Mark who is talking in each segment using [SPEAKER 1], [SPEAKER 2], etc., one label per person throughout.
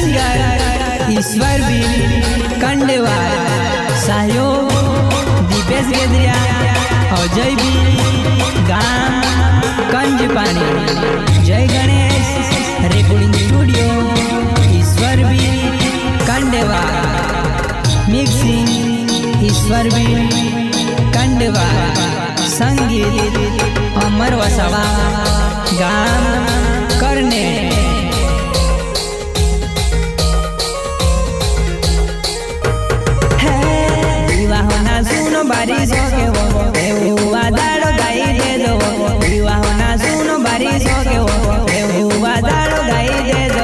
[SPEAKER 1] Singer ईश्वर भी कंडवा, सहयोग दीपेश गेद्रिया, अजय भी गाम कंज पानी, जय गणेश रेकॉर्डिंग स्टूडियो ईश्वर भी कंडवा, मिक्सिंग ईश्वर भी कंडवा, संगीत अमर वसावा गाम करने। विवाह ना सुनो बारिश के वो वादाड़ो गाई दे दो, विवाह ना सुनो बारिश के वो वादाड़ो गाई दे दो।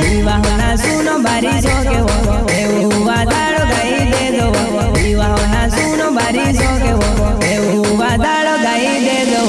[SPEAKER 1] विवाह ना सुनो बारिश के वो वादाड़ो गाई दे दो, विवाह ना सुनो बारिश के वो वादाड़ो गाई दे दो।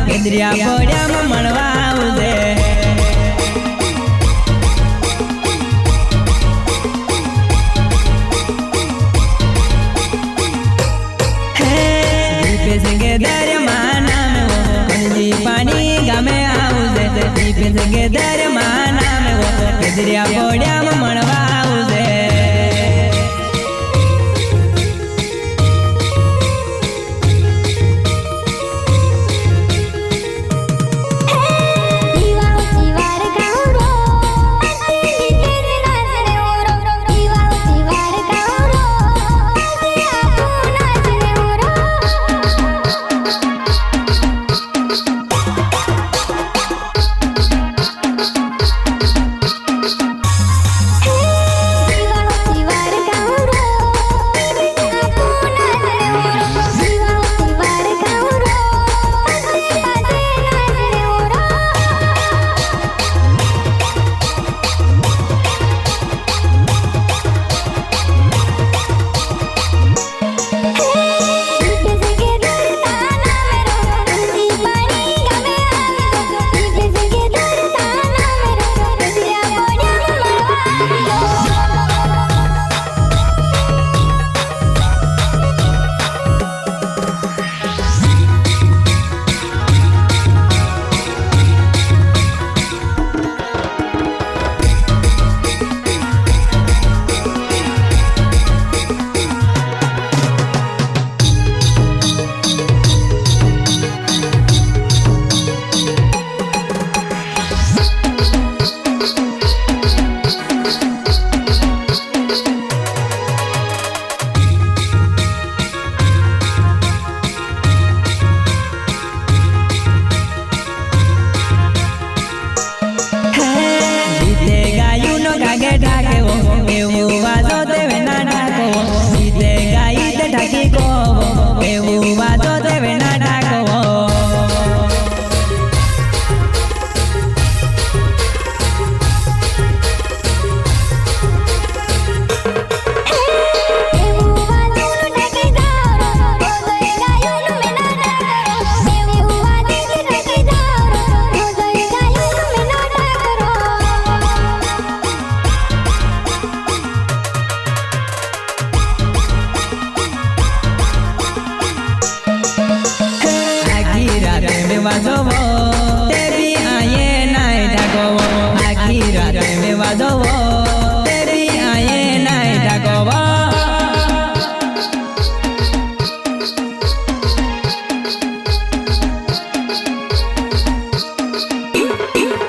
[SPEAKER 1] गेद्रिया बोड़िया में मनवा दे, दीपेश गेद्रिया माना में पानी गामे आऊ दे, दीपेश गेद्रिया माना में गेद्रिया बोड़िया में मनवा दे।
[SPEAKER 2] Hey
[SPEAKER 1] वाजोवो ते भी आए नाय ढाकोवो आखी रात में वाजोवो ते भी आए नाय ढाकोवो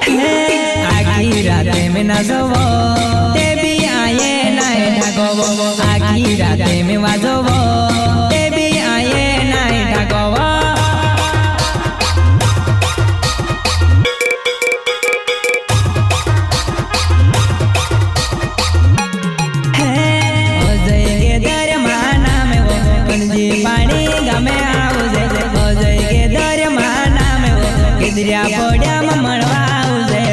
[SPEAKER 1] आखी रात में नाचोवो ते भी आए नाय ढाकोवो आखी रात में वाजोवो ते भी आए नाय ढाकोवो किधरिया पड़ा ममड़वा उसे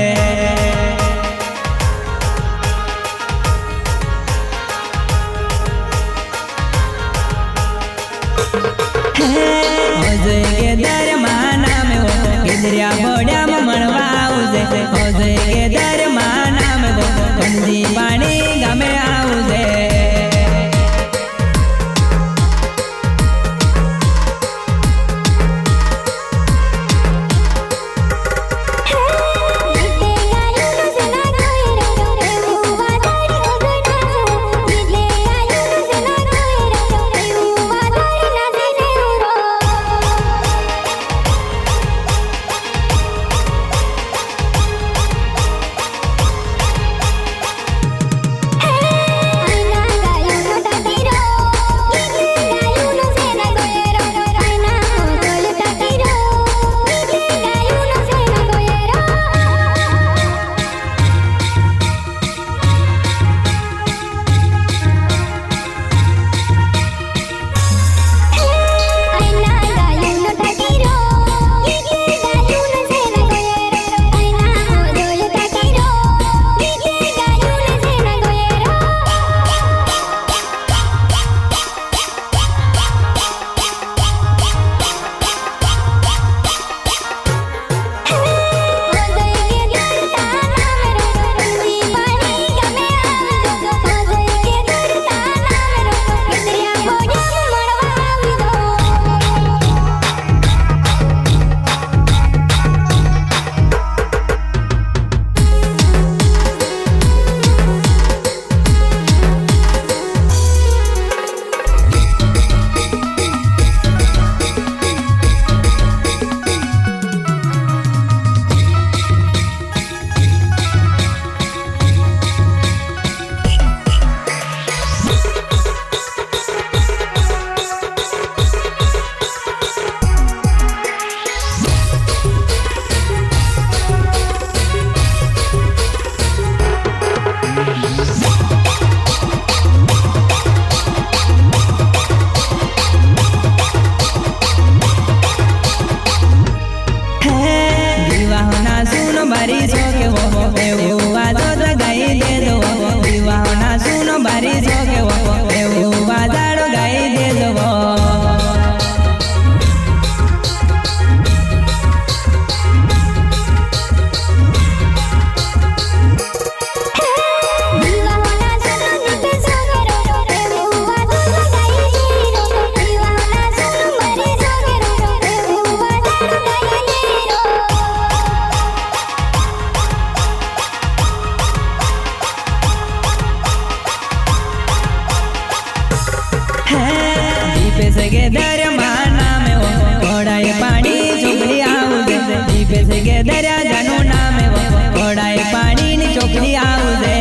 [SPEAKER 1] ओजे के दरमाना में वो किधरिया पड़ा ममड़वा उसे ओजे के दरमाना में वो कंजी पानी गमे आउसे बारी सो के वो हुआ तो गाई दे दो विवाह ना सुनो बारी सो के वो हुआ दाड़ो गाई दे दो के दरमाना में वो घोड़ाई पानी चोकड़ी आउजे दीपे से के दरिया जानू नाम में वो घोड़ाई पानी नी चोकड़ी आउजे